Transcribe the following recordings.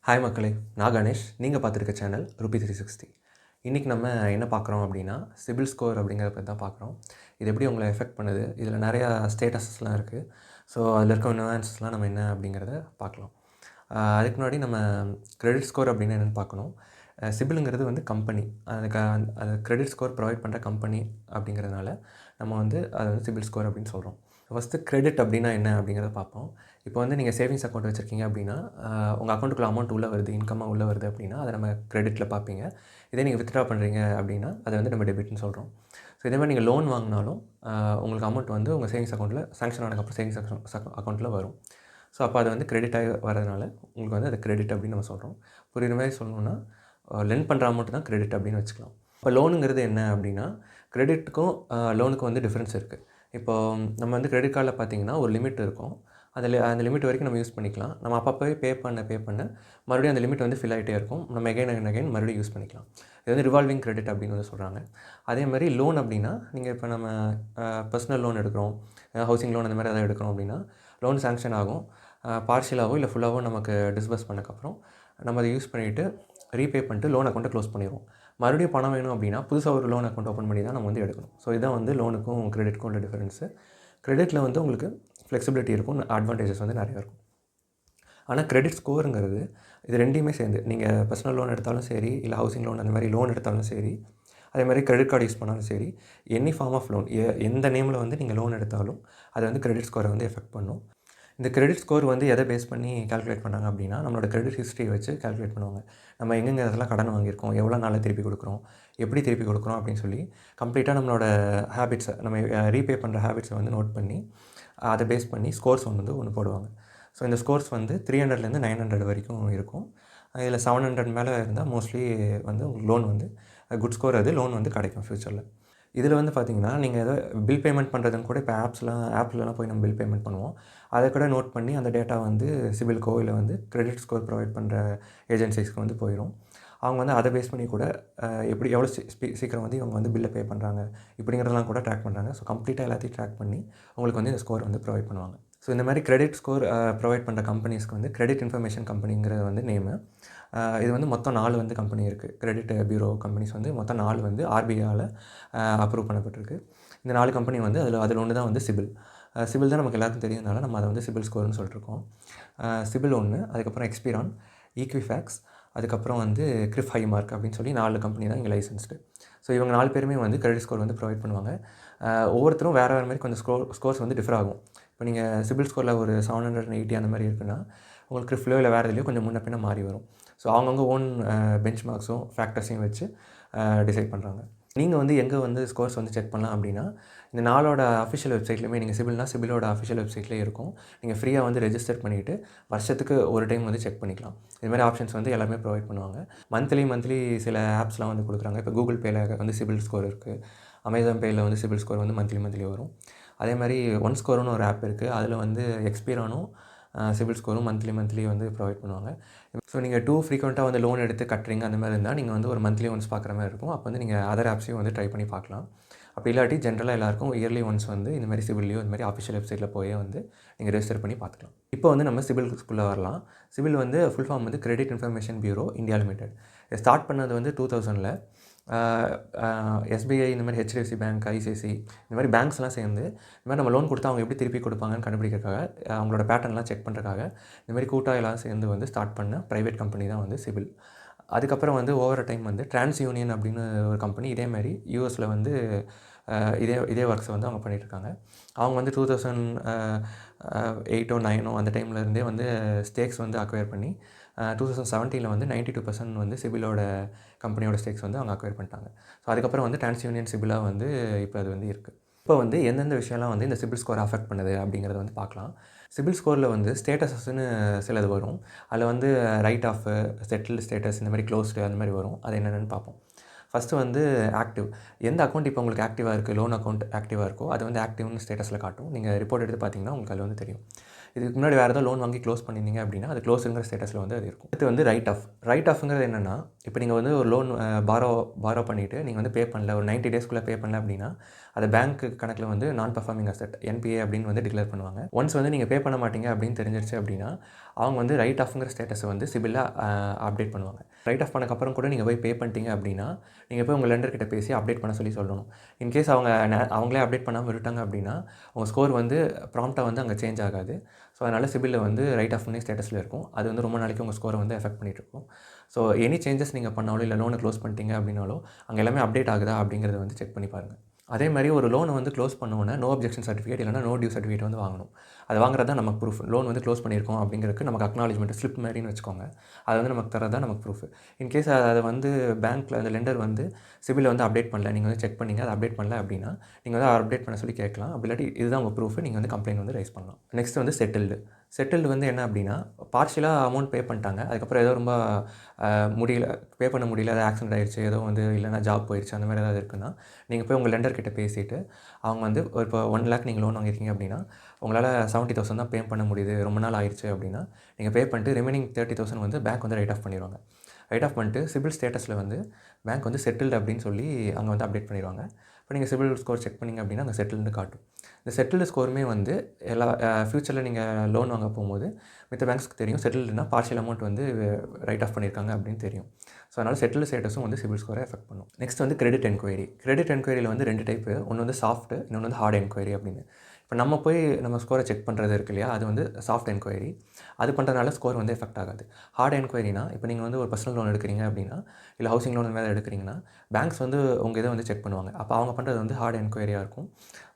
Hi மக்களே, நான் கணேஷ். நீங்கள் பார்த்துருக்க சேனல் ரூபி 360. இன்றைக்கி நம்ம என்ன பார்க்குறோம் அப்படின்னா, சிபில் ஸ்கோர் அப்படிங்கிறத பற்றி தான் பார்க்குறோம். இது எப்படி உங்களை எஃபெக்ட் பண்ணுது, இதில் நிறையா ஸ்டேட்டஸஸ்லாம் இருக்குது. ஸோ அதில் இருக்க நுவான்சஸ்லாம் நம்ம என்ன அப்படிங்கிறத பார்க்கலாம். அதுக்கு முன்னாடி நம்ம கிரெடிட் ஸ்கோர் அப்படின்னு என்னென்னு பார்க்கணும். சிபிலுங்கிறது வந்து கம்பெனி, அது கிரெடிட் ஸ்கோர் ப்ரொவைட் பண்ணுற கம்பெனி அப்படிங்கிறதுனால நம்ம வந்து அதை வந்து சிபில் ஸ்கோர் அப்படின்னு சொல்கிறோம். ஃபஸ்ட்டு கிரெடிட் அப்படின்னா என்ன அப்படிங்கிறத பார்ப்போம். இப்போ வந்து நீங்கள் சேவிங்ஸ் அக்கௌண்ட் வச்சுருக்கீங்க அப்படின்னா, உங்கள் அக்கௌண்ட்டுக்குள்ள அமௌண்ட் உள்ளே வருது, இன்கம்மாக உள்ளே வருது அப்படின்னா அதை நம்ம கிரெடிட்டில் பார்ப்பீங்க. இதே நீங்கள் வித்ட்ரா பண்ணுறீங்க அப்படின்னா அதை வந்து நம்ம டெபிட்னு சொல்கிறோம். ஸோ இதே மாதிரி நீங்கள் லோன் வாங்கினாலும் உங்களுக்கு அமௌண்ட் வந்து உங்கள் சேவிங்ஸ் அக்கௌண்ட்டில் சாங்ஷன் ஆனதுக்கப்புறம் சேவிங்ஸ் அக்கௌண்ட்டில் வரும். ஸோ அப்போ அது வந்து கிரெடிட்டாகி வரதுனால உங்களுக்கு வந்து அது கிரெடிட் அப்படின்னு நம்ம சொல்கிறோம். புரியுற மாதிரி சொல்லணுன்னா, லெண்ட் பண்ணுற அமௌண்ட் தான் கிரெடிட் அப்படின்னு வச்சுக்கலாம். இப்போ லோனுங்கிறது என்ன அப்படின்னா, கிரெடிட்டுக்கும் லோனுக்கும் வந்து டிஃப்ரென்ஸ் இருக்குது. இப்போது நம்ம வந்து கிரெடிட் கார்டில் பார்த்தீங்கன்னா ஒரு லிமிட் இருக்கும். அந்த லிமிட் வரைக்கும் நம்ம யூஸ் பண்ணிக்கலாம். நம்ம அப்பப்போவே பே பண்ண மறுபடியும் அந்த லிமிட் வந்து ஃபில் ஆகிட்டே இருக்கும். நம்ம அகைன் மறுபடியும் யூஸ் பண்ணிக்கலாம். இது வந்து ரிவால்விங் கிரெடிட் அப்படின்னு வந்து சொல்கிறாங்க. அதே மாதிரி லோன் அப்படின்னா, நீங்கள் இப்போ நம்ம பர்சனல் லோன் எடுக்கிறோம், ஹவுசிங் லோன் அந்த மாதிரி எதாவது எடுக்கிறோம் அப்படின்னா, லோன் சாங்ஷன் ஆகும். பார்ஷியலாகவோ இல்லை ஃபுல்லாகவோ நமக்கு டிஸ்பர்ஸ் பண்ணக்கப்புறம் நம்ம அதை யூஸ் பண்ணிவிட்டு ரீபே பண்ணிட்டு லோன் அக்கௌண்ட்டை க்ளோஸ் பண்ணிடுவோம். மறுபடியும் பணம் வேணும் அப்படின்னா புதுசாக ஒரு லோன் அக்கௌண்ட் ஓப்பன் பண்ணி தான் நம்ம வந்து எடுக்கணும். ஸோ இதுதான் வந்து லோனுக்கும் கிரெடிட்க்கும் உள்ள டிஃபரன்ஸு. கிரெடிட்டில் வந்து உங்களுக்கு ஃப்ளெக்சிபிலிட்டி இருக்கும், அட்வான்டேஜஸ் வந்து நிறையா இருக்கும். ஆனால் கிரெடிட் ஸ்கோருங்கிறது இது ரெண்டையுமே சேர்ந்து, நீங்கள் பர்சனல் லோன் எடுத்தாலும் சரி, இல்லை ஹவுசிங் லோன் அந்த மாதிரி லோன் எடுத்தாலும் சரி, அதே மாதிரி கிரெடிட் கார்டு யூஸ் பண்ணாலும் சரி, எனி ஃபார்ம் ஆஃப் லோன் எந்த நேமில் வந்து நீங்கள் லோன் எடுத்தாலும் அது வந்து கிரெடிட் ஸ்கோரை வந்து எஃபெக்ட் பண்ணும். இந்த கிரெடிட் ஸ்கோர் வந்து எதை பேஸ் பண்ணி கால்குலேட் பண்ணாங்க அப்படின்னா, நம்மளோட கிரெடிட் ஹிஸ்ட்ரியை வச்சு கால்குலேட் பண்ணுவாங்க. நம்ம எங்கெங்கே இதெல்லாம் கடன் வாங்கியிருக்கோம், எவ்வளோ நாளில் திருப்பி கொடுக்குறோம், எப்படி திருப்பி கொடுக்குறோம் அப்படின்னு சொல்லி கம்ப்ளீட்டாக நம்மளோட ஹேபிட்ஸை, நம்ம ரீபே பண்ணுற ஹேபிட்ஸை வந்து நோட் பண்ணி அதை பேஸ் பண்ணி ஸ்கோர்ஸ் ஒன்று போடுவாங்க. ஸோ இந்த ஸ்கோர்ஸ் வந்து 300லேருந்து 900 வரைக்கும் இருக்கும். இதில் 700 மேலே இருந்தால் மோஸ்ட்லி வந்து உங்களுக்கு லோன் வந்து குட் ஸ்கோர், அது லோன் வந்து கிடைக்கும் ஃப்யூச்சரில். இதில் வந்து பார்த்திங்கன்னா, நீங்கள் ஏதோ பில் பேமெண்ட் பண்ணுறதுன்னு கூட இப்போ ஆப்லலாம் போய் நம்ம பில் பேமெண்ட் பண்ணுவோம். அதை கூட நோட் பண்ணி அந்த டேட்டா வந்து சிபில்கோ இல்லை வந்து கிரெடிட் ஸ்கோர் ப்ரொவைட் பண்ணுற ஏஜென்சிஸ்க்கு வந்து போயிடும். அவங்க வந்து அதை பேஸ் பண்ணி கூட எப்படி எவ்வளோ சீக்கிரம் வந்து இவங்க வந்து பில்லை பே பண்ணுறாங்க இப்படிங்கிறதெல்லாம் கூட ட்ராக் பண்ணுறாங்க. ஸோ கம்ப்ளீட்டாக எல்லாத்தையும் ட்ராக் பண்ணி உங்களுக்கு வந்து இந்த ஸ்கோர் வந்து ப்ரொவைட் பண்ணுவாங்க. ஸோ இந்த மாதிரி கிரெடிட் ஸ்கோர் ப்ரொவைட் பண்ணுற கம்பெனிஸ்க்கு வந்து கிரெடிட் இன்ஃபர்மேஷன் கம்பெனிங்கிறது வந்து நேமு. இது வந்து மொத்தம் 4 வந்து கம்பெனி இருக்குது. கிரெடிட் பியூரோ கம்பெனிஸ் வந்து மொத்தம் 4 வந்து ஆர்பிஐயால் அப்ரூவ் பண்ணப்பட்டிருக்கு. இந்த 4 கம்பெனி வந்து அதில் ஒன்று தான் வந்து சிபில். சிபில் தான் நமக்கு எல்லாருக்கும் தெரியுதுனால நம்ம அதை வந்து சிபில் ஸ்கோர்னு சொல்லிட்டுருக்கோம். சிபில் ஒன்று, அதுக்கப்புறம் எக்ஸ்பீரான், ஈக்விஃபேக்ஸ், அதுக்கப்புறம் வந்து கிரிஃப் ஹைமார்க் அப்படின்னு சொல்லி 4 கம்பெனி தான் இங்கே லைசன்ஸ்டு. ஸோ இவங்க 4 பேருமே வந்து கிரெடிட் ஸ்கோர் வந்து ப்ரொவைட் பண்ணுவாங்க. ஒவ்வொருத்தரும் வேறு மாதிரி கொஞ்சம் ஸ்கோர்ஸ் வந்து டிஃபர் ஆகும். இப்போ நீங்கள் சிபில் ஸ்கோரில் ஒரு 780 அந்த மாதிரி இருக்குன்னா, உங்களுக்கு கிரிஃப்லையோ இல்லை வேறு எதுலையோ கொஞ்சம் முன்ன பின்ன மாறி வரும். ஸோ அவங்கவுங்க ஓன் பெஞ்ச் மார்க்ஸும் ஃபேக்டர்ஸையும் வச்சு டிசைட் பண்ணுறாங்க. நீங்கள் வந்து எங்கே வந்து ஸ்கோர்ஸ் வந்து செக் பண்ணலாம் அப்படின்னா, இந்த 4ஓட அஃபிஷியல் வெப்சைட்லையுமே, நீங்கள் சிபிலோட அஃபிஷியல் வெப்சைட்லேயே இருக்கும். நீங்கள் ஃப்ரீயாக வந்து ரெஜிஸ்டர் பண்ணிவிட்டு வருஷத்துக்கு ஒரு டைம் வந்து செக் பண்ணிக்கலாம். இது மாதிரி ஆப்ஷன்ஸ் வந்து எல்லாமே ப்ரொவைட் பண்ணுவாங்க. மந்த்லி சில ஆப்ஸ்லாம் வந்து கொடுக்குறாங்க. இப்போ கூகுள் பேயில் வந்து சிபில் ஸ்கோர் இருக்குது. அமேசான் பேயில் வந்து சிபில் ஸ்கோர் வந்து மந்த்லி வரும். அதே மாதிரி ஒன் ஸ்கோர்னு ஒரு ஆப் இருக்குது. அதில் வந்து எக்ஸ்பீரானும் சிபில் ஸ்கோரும் மந்த்லி வந்து ப்ரொவைட் பண்ணுவாங்க. ஸோ நீங்கள் ஃப்ரீக்வெண்ட்டாக வந்து லோன் எடுத்து கட்டுறீங்க அந்த மாதிரி இருந்தால் நீங்கள் வந்து ஒரு மந்த்லி ஒன்ஸ் பார்க்குற மாதிரி இருக்கும். அப்போ வந்து நீங்கள் அதர் ஆப்ஸையும் வந்து ட்ரை பண்ணி பார்க்கலாம். அப்படி இல்லாட்டி ஜென்ரலாக எல்லாருக்கும் இயர்லி ஒன்ஸ் வந்து இந்த மாதிரி சிபில்லையோ இந்த மாதிரி ஆஃபிஷியல் வெப்சைட்டில் போய் வந்து நீங்கள் ரெஜிஸ்டர் பண்ணி பார்த்துக்கலாம். இப்போ வந்து நம்ம சிபில்ஸ்குள்ளே வரலாம். சிபில் வந்து ஃபுல் ஃபார்ம் வந்து credit information bureau India limited. Start பண்ணது வந்து 2000ல் எஸ்பிஐ, இந்த மாதிரி ஹெச்டிஎஃப்சி பேங்க், ஐசிஐசி இந்த மாதிரி பேங்க்ஸ்லாம் சேர்ந்து இந்த மாதிரி நம்ம லோன் கொடுத்தா அவங்க எப்படி திருப்பி கொடுப்பாங்கன்னு கண்டுபிடிக்கிறதுக்காக, அவங்களோட பேட்டர்ன்லாம் செக் பண்ணுறதுக்காக இந்த மாதிரி கூட்டாக எல்லாம் சேர்ந்து வந்து ஸ்டார்ட் பண்ண ப்ரைவேட் கம்பெனி தான் வந்து சிபில். அதுக்கப்புறம் வந்து ஓவர் டைம் வந்து டிரான்ஸ் யூனியன் அப்படின்னு ஒரு கம்பெனி இதே மாதிரி யூஎஸில் வந்து இதே ஒர்க்ஸை வந்து அவங்க பண்ணிகிட்ருக்காங்க. அவங்க வந்து 2008 9 அந்த டைம்லேருந்தே வந்து ஸ்டேக்ஸ் வந்து அக்வயர் பண்ணி 2017 வந்து 92% வந்து சிபிலோட கம்பெனியோட ஸ்டேக்ஸ் வந்து அவங்க அக்வயர் பண்ணிட்டாங்க. ஸோ அதுக்கப்புறம் வந்து டிரான்ஸ் யூனியன் சிபிலாக வந்து இப்போ அது வந்து இருக்குது. இப்போ வந்து எந்தெந்த விஷயம்லாம் வந்து இந்த சிபில் ஸ்கோர் அஃபெக்ட் பண்ணுது அப்படிங்கிறத வந்து பார்க்கலாம். சிபில் ஸ்கோரில் வந்து ஸ்டேட்டஸஸ்ன்னு சிலது வரும். அதில் வந்து ரைட் ஆஃப், செட்டில்டு ஸ்டேட்டஸ், இந்த மாதிரி க்ளோஸ்டு அந்த மாதிரி வரும். அது என்னென்னு பார்ப்போம். ஃபஸ்ட்டு வந்து ஆக்டிவ். எந்த அக்கௌண்ட் இப்போ உங்களுக்கு ஆக்டிவாக இருக்குது, லோன் அக்கௌண்ட் ஆக்டிவாக இருக்கோ அது வந்து ஆக்டிவ்னு ஸ்டேட்டஸில் காட்டும். நீங்கள் ரிப்போர்ட் எடுத்து பார்த்தீங்கன்னா உங்களுக்கு அதில் வந்து தெரியும். இதுக்கு முன்னாடி வேறு ஏதாவது லோன் வாங்கி க்ளோஸ் பண்ணியிருந்தீங்க அப்படின்னா அது க்ளோஸுங்கிற ஸ்டேட்டஸில் வந்து அது இருக்கும். அடுத்து வந்து ரைட் ஆஃப். ரைட் ஆஃப்ங்கிறது என்னென்னா, இப்போ நீங்கள் வந்து ஒரு லோன் பாரோ பண்ணிவிட்டு நீங்கள் வந்து பே பண்ணல, ஒரு 90 டேஸ்க்குள்ளே பே பண்ணல அப்படின்னா, அதை பேங்க் கணக்கில் வந்து நான் பெர்ஃபார்மிங் அசெட் என்பிஏ அப்படின்னு வந்து டிக்ளேர் பண்ணுவாங்க. ஒன்ஸ் வந்து நீங்கள் பே பண்ண மாட்டீங்க அப்படின்னு தெரிஞ்சிருச்சு அப்படின்னா, அவங்க வந்து ரைட் ஆஃப்ங்கிற ஸ்டேட்டஸை வந்து சிபிலில் அப்டேட் பண்ணுவாங்க. ரைட் ஆஃப் பண்ணக்கப்புறம் கூட நீங்கள் போய் பே பண்ணிட்டீங்க அப்படின்னா, நீங்கள் போய் உங்கள் லெண்டர் கிட்ட பேசி அப்டேட் பண்ண சொல்லணும். இன்கேஸ் அவங்களே அப்டேட் பண்ணாமல் விட்டுட்டாங்க அப்படின்னா, உங்கள் ஸ்கோர் வந்து ப்ராம்ப்டாக வந்து அங்கே சேஞ்ச் ஆகாது. ஸோ அதனால் சிபிலில் வந்து ரைட் ஆஃப்னே ஸ்டேட்டஸில் இருக்கும். அது வந்து ரொம்ப நாளைக்கு உங்கள் ஸ்கோரை வந்து எஃபெக்ட் பண்ணிகிட்ருக்கும். ஸோ எனி சேஞ்சஸ் நீங்கள் பண்ணாலோ இல்லை லோனை க்ளோஸ் பண்ணிட்டீங்க அப்படின்னாலோ அங்கே எல்லாமே அப்டேட் ஆகுதா அப்படிங்கிறத வந்து செக் பண்ணி பாருங்கள். அதே மாதிரி ஒரு லோனை வந்து க்ளோஸ் பண்ணோன்னே நோ அப்ஜெக்ஷன் சர்டிஃபிகேட் இல்லைனா நோ டியூ சர்டிஃபிகேட் வந்து வாங்கணும். அது வாங்குறது தான் நமக்கு ப்ரூஃப். லோன் வந்து க்ளோஸ் பண்ணியிருக்கோம் அப்படிங்கிறதுக்கு நமக்கு அக்னாலஜ்மெண்ட் ஸ்லிப் மாதிரின்னு வச்சுக்கோங்க. அது வந்து நமக்கு தரது தான் நமக்கு ப்ரூஃப். இன்கேஸ் அதை வந்து பேங்க்கில் அந்த லெண்டர் வந்து சிபிலில் வந்து அப்டேட் பண்ணல, நீங்கள் வந்து செக் பண்ணீங்க, அதை அப்டேட் பண்ணல அப்படின்னா நீங்கள் வந்து அப்டேட் பண்ண சொல்லி கேட்கலாம். அப்படி இல்லாட்டி இதுதான் உங்கள் ப்ரூஃப், நீங்கள் வந்து கம்ப்ளைண்ட் வந்து ரைஸ் பண்ணலாம். நெக்ஸ்ட் வந்து செட்டில்டு வந்து என்ன அப்படின்னா, பார்ஷியலாக அமௌண்ட் பே பண்ணிட்டாங்க. அதுக்கப்புறம் ஏதோ ரொம்ப முடியல, பே பண்ண முடியல, ஏதாவது ஆக்சிடென்ட் ஆயிடுச்சு, ஏதோ வந்து இல்லைனா ஜாப் போயிடுச்சு, அந்த மாதிரி ஏதாவது இருக்குன்னா நீங்கள் போய் உங்கள் லெண்டர் கிட்ட பேசிவிட்டு அவங்க வந்து இப்போ 1 லேக் நீங்கள் லோன் வாங்கியிருக்கீங்க அப்படின்னா, உங்களால் 70,000 தான் பே பண்ண முடியுது, ரொம்ப நாள் ஆயிடுச்சு அப்படின்னா, நீங்கள் பே பண்ணிட்டு ரிமைனிங் 30,000 வந்து பேங்க் வந்து ரைட் ஆஃப் பண்ணிடுவாங்க. ரைட் ஆஃப் பண்ணிட்டு சிபில் ஸ்டேட்டஸில் வந்து பேங்க் வந்து செட்டில்டு அப்படின்னு சொல்லி அங்கே வந்து அப்டேட் பண்ணிடுவாங்க. இப்போ நீங்கள் சிபில் ஸ்கோர் செக் பண்ணிங்க அப்படின்னா அங்கே செட்டில்டு காட்டும். இந்த செட்டில்டு ஸ்கோருமே வந்து எல்லா ஃப்யூச்சரில் நீங்கள் லோன் வாங்க போகும்போது மித்த பேங்க்ஸ்க்கு தெரியும் செட்டில்டுனா பார்ஷியல் அமௌண்ட் வந்து ரைட் ஆஃப் பண்ணியிருக்காங்க அப்படின்னு தெரியும். ஸோ அதனால் செட்டில்டு ஸ்டேட்டஸும் வந்து சிபில் ஸ்கோரை எஃபெக்ட் பண்ணும். நெக்ஸ்ட் வந்து கிரெடிட் என்கொயரி. கிரெடிட் என்கொயரியில் வந்து 2 டைப்பு. ஒன்று வந்து சாஃப்ட், இன்னொன்று வந்து ஹார்ட் என்கொயரி அப்படின்னு. இப்போ நம்ம போய் நம்ம ஸ்கோரை செக் பண்ணுறது இருக்கு இல்லையா, அது வந்து சாஃப்ட் என்கொயரி. அது பண்ணுறதுனால ஸ்கோர் வந்து எஃபெக்ட் ஆகாது. ஹார்ட் என்கொயரினா இப்போ நீங்கள் வந்து ஒரு பர்சனல் லோன் எடுக்கிறீங்க அப்படின்னா, இல்லை ஹவுசிங் லோன் மேலே எடுக்கிறீங்கன்னா, பேங்க்ஸ் வந்து உங்கள் இதை வந்து செக் பண்ணுவாங்க. அப்போ அவங்க பண்ணுறது வந்து ஹார்ட் என்கொயரியாக இருக்கும்.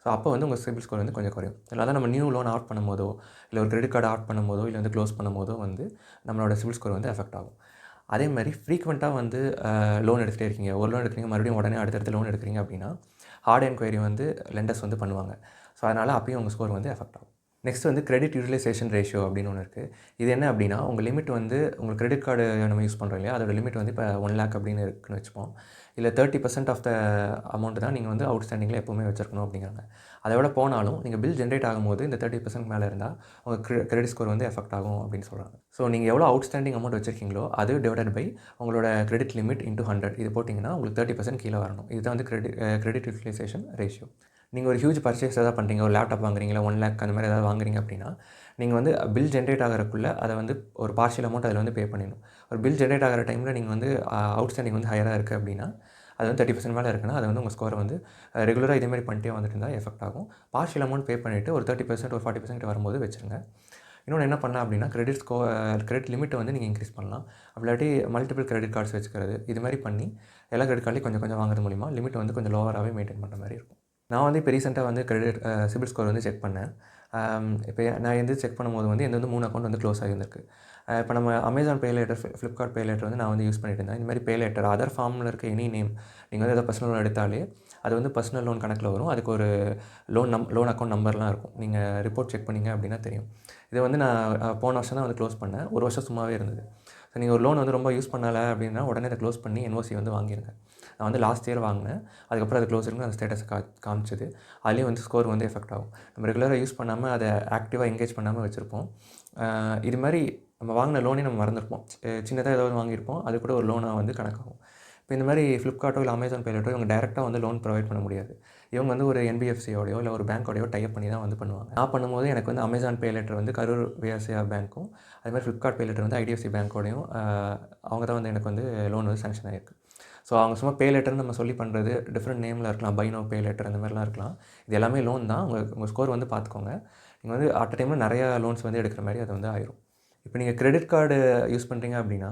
ஸோ அப்போ வந்து உங்கள் சிபில் ஸ்கோர் வந்து கொஞ்சம் குறையும். இல்லை அதான் நம்ம நியூ லோன் ஆட் பண்ணும்போதோ, இல்லை ஒரு கிரெடிட் கார்டு ஆட் பண்ணும்போதோ, இல்லை வந்து க்ளோஸ் பண்ணும்போதோ வந்து நம்மளோட சிபில் ஸ்கோர் வந்து எஃபெக்ட் ஆகும். அதே மாதிரி ஃப்ரீக்வெண்ட்டாக வந்து லோன் எடுத்துகிட்டே இருக்கீங்க, ஒரு லோன் எடுக்கிறீங்க, மறுபடியும் உடனே அடுத்தடுத்து லோன் எடுக்கிறீங்க அப்படின்னா, ஹார்ட் என்கொயரி வந்து லெண்டர்ஸ் வந்து பண்ணுவாங்க. ஸோ அதனால் அப்பயும் உங்கள் ஸ்கோர் வந்து எஃபெக்ட் ஆகும். நெக்ஸ்ட் வந்து கிரெடிட் யூட்டிலைசேஷன் ரேஷியோ அப்படின்னு ஒன்று இருக்குது. இது என்ன அப்படின்னா, உங்கள் லிமிட் வந்து உங்களுக்கு கிரெடிட் கார்டு நம்ம யூஸ் பண்ணுறோம் இல்லையா, அதோட லிமிட் வந்து இப்போ 1 லேக் அப்படின்னு இருக்குன்னு வச்சுப்போம். இல்லை 30% ஆஃப் த அமௌண்ட் தான் நீங்கள் வந்து அவுட்ஸ்டாண்டிங்கில் எப்போவுமே வச்சிருக்கணும் அப்படிங்கிறாங்க. அதை விட போனாலும் நீங்கள் பில் ஜென்ரேட் ஆகும்போது இந்த 30% மேலே இருந்தால் உங்கள் கிரெடிட் ஸ்கோர் வந்து எஃபெக்ட் ஆகும் அப்படின்னு சொல்கிறாங்க. ஸோ நீங்கள் எவ்வளோ அவுட்ஸ்டாண்டிங் அமௌண்ட் வச்சிருக்கீங்களோ அது டிவைடட் பை உங்களோட கிரெடிட் லிமிட் இன்டூ 100 இது போட்டிங்கன்னா உங்களுக்கு 30% கீழே வரணும். இதுதான் வந்து கிரெடிட் யூட்டிலைசேஷன் ரேஷியோ. நீங்கள் ஒரு ஹியூஜ் பர்ச்சேஸ் ஏதாவது பண்ணுறீங்க, ஒரு லேப்டாப் வாங்குறீங்களா, 1 லேக் அந்த மாதிரி ஏதாவது வாங்குறீங்க அப்படின்னா, நீங்கள் வந்து பில் ஜென்ரேட் ஆகிறக்குள்ளே அதை வந்து ஒரு பார்ஷியல் அமௌண்ட் அதில் வந்து பே பண்ணிடணும். ஒரு பில் ஜென்ரேட் ஆகிற டைமில் நீங்கள் வந்து அவுட்ஸ்டாண்டிங் வந்து ஹையராக இருக்குது அப்படின்னா, அது வந்து 30% மேலே இருக்குன்னா, அது வந்து உங்கள் ஸ்கோரை வந்து ரெகுலராக இதேமாதிரி பண்ணிட்டே வந்துட்டு இருந்தால் எஃபெக்ட் ஆகும். பார்ஷியல் அமௌண்ட் பே பண்ணிவிட்டு ஒரு 30% ஒரு 40% வரும்போது வச்சுருங்க. இன்னொன்று என்ன பண்ணலாம் அப்படின்னா, கிரெடிட் லிமிட்டை வந்து நீங்கள் இன்க்ரீஸ் பண்ணலாம். அப்படி இல்லாட்டி மல்டிபிள் கிரெடிட் கார்ட்ஸ் வச்சுக்கிறது, இது மாதிரி பண்ணி எல்லா கிரெடிட் கார்ட்லையும் கொஞ்சம் கொஞ்சம் வாங்குறது மூலிமா லிமிட் வந்து கொஞ்சம் லோவராகவே மெயின்டைன் பண்ணுற மாதிரி இருக்கும். நான் வந்து இப்போ ரீசெண்டாக வந்து சிபில் ஸ்கோர் வந்து செக் பண்ணேன். இப்போ நான் வந்து செக் பண்ணும்போது வந்து எந்த வந்து 3 அக்கௌண்ட் வந்து க்ளோஸ் ஆகியிருந்திருக்கு. இப்போ நம்ம Amazon pay later, Flipkart pay later வந்து நான் வந்து யூஸ் பண்ணிட்டு இருந்தேன். இந்த மாதிரி பே லேட்டர் அதர் ஃபார்மில் இருக்க எனி நேம் நீங்கள் வந்து ஏதாவது பர்சனல் லோன் எடுத்தாலே அது வந்து பர்சனல் லோன் கணக்கில் வரும். அதுக்கு ஒரு லோன் அக்கௌண்ட் நம்பர்லாம் இருக்கும். நீங்கள் ரிப்போர்ட் செக் பண்ணிங்க அப்படின்னா தெரியும். இதை வந்து நான் போன வருஷம் தான் வந்து க்ளோஸ் பண்ணேன். 1 வருஷம் சும்மாவே இருந்தது. ஸோ நீங்கள் ஒரு லோன் வந்து ரொம்ப யூஸ் பண்ணலை அப்படின்னா உடனே அதை க்ளோஸ் பண்ணி என்ஓசி வந்து வாங்கிடுங்க. நான் வந்து லாஸ்ட் இயர் வாங்கினேன். அதுக்கப்புறம் அது க்ளோஸ் இருக்குன்னு அந்த ஸ்டேட்டஸ் காமிச்சது. அதுலேயும் வந்து ஸ்கோர் வந்து எஃபெக்ட் ஆகும். நம்ம ரெகுலராக யூஸ் பண்ணாமல் அதை ஆக்டிவாக என்கேஜ் பண்ணாமல் வச்சுருப்போம். இது மாதிரி நம்ம வாங்கின லோனே நம்ம மறந்துருப்போம். சின்னதாக ஏதாவது வாங்கியிருப்போம், அது கூட ஒரு லோனாக வந்து கணக்காகும். இப்போ இந்த மாதிரி ஃப்ளிப்கார்ட்டோ இல்லை அமேசான் பேலேட்டோ இவங்க டேரெக்டாக வந்து லோன் ப்ரொவைட் பண்ண முடியாது. இவங்க வந்து ஒரு என்பிஎஃப்சியோடையோ இல்லை ஒரு பேங்க்கோடையோ டைப் பண்ணி தான் வந்து பண்ணுவாங்க. நான் பண்ணும்போது எனக்கு வந்து அமேசான் பே லேட்டர் வந்து கரூர் விஎஸ்ஏஆர் பேங்க்கும், அது மாதிரி ஃப்ளிப்கார்ட் பே லேட்டர் வந்து ஐடிஎஃப்சி பேங்க்கோடையும் அவங்க தான் வந்து எனக்கு வந்து லோன் வந்து சேங்ஷன் ஆகிருக்கு. ஸோ அவங்க சும்மா பே லேட்டர்னு நம்ம சொல்லி பண்ணுறது டிஃப்ரெண்ட் நேமில் இருக்கலாம், பை நோ பே லேட்டர் அந்த மாதிரிலாம் இருக்கலாம். இது எல்லாமே லோன் தான். உங்கள் ஸ்கோர் வந்து பார்த்துக்கோங்க. நீங்கள் வந்து அட் அ டைமில் நிறையா லோன்ஸ் வந்து எடுக்கிற மாதிரி அது வந்து ஆயிரும். இப்போ நீங்கள் கிரெடிட் கார்டு யூஸ் பண்ணுறீங்க அப்படின்னா,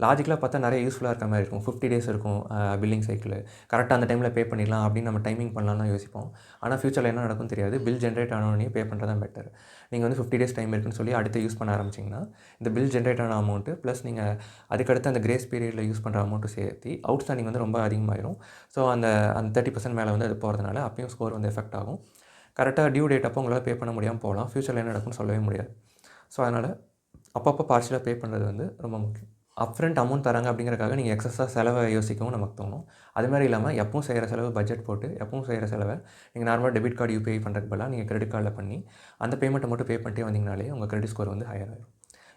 லாஜிக்கலாக பார்த்தா நிறைய யூஸ்ஃபுல்லாக இருக்க மாதிரி இருக்கும். 50 டேஸ் இருக்கும் பில்லிங் சைக்கிள். கரெக்டாக அந்த டைமில் பே பண்ணிடலாம் அப்படின்னு நம்ம டைமிங் பண்ணலாம்னு யோசிப்போம். ஆனால் ஃப்யூச்சரில் என்ன நடக்கும்னு தெரியாது. பில் ஜென்ரேட் ஆனோடனே பே பண்ணுறது தான் பெட்டர். நீங்கள் வந்து 50 டேஸ் டைம் இருக்குன்னு சொல்லி அடுத்து யூஸ் பண்ண ஆரம்பிச்சிங்கன்னா, இந்த பில் ஜென்ரேட் ஆன அமௌண்ட்டு ப்ளஸ் நீங்கள் அதுக்கடுத்து அந்த கிரேஸ் பீரியடில் யூஸ் பண்ணுற அமௌண்ட்டும் சேர்த்து அவுட்ஸ்டாண்டிங் வந்து ரொம்ப அதிகமாகிடும். ஸோ அந்த 30% மேலே வந்து அது போகிறதுனால அப்பயும் ஸ்கோர் வந்து எஃபெக்ட் ஆகும். கரெக்டாக டியூ டேட் அப்போ உங்களால் பே பண்ண முடியாமல் போகலாம். ஃப்யூச்சரில் என்ன நடக்கும்னு சொல்லவே முடியாது. ஸோ அதனால் அப்பப்போ பார்ஷியலாக பே பண்ணுறது வந்து ரொம்ப முக்கியம். அப்ஃப்ரண்ட் அமௌண்ட் தராங்க அப்படிங்கிறக்காக நீங்கள் எக்ஸஸாக செலவை யோசிக்கவும் நமக்கு தோணும். அது மாதிரி இல்லாமல் எப்பவும் செய்கிற செலவு பட்ஜெட் போட்டு எப்பவும் செய்கிற செலவை நீங்கள் நார்மலாக டெபிட் கார்டு யூபிஐ பண்ணுறதுக்கு பதிலாக நீங்கள் கிரெடிட் கார்டில் பண்ணி அந்த பேமெண்ட்டை மட்டும் பே பண்ணிட்டே வந்தீங்கனாலே உங்கள் கிரெடிட் ஸ்கோர் வந்து ஹையர் ஆகிடும்.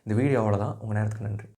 இந்த வீடியோ அவ்வளோதான். உங்கள் நேரத்துக்கு நன்றி.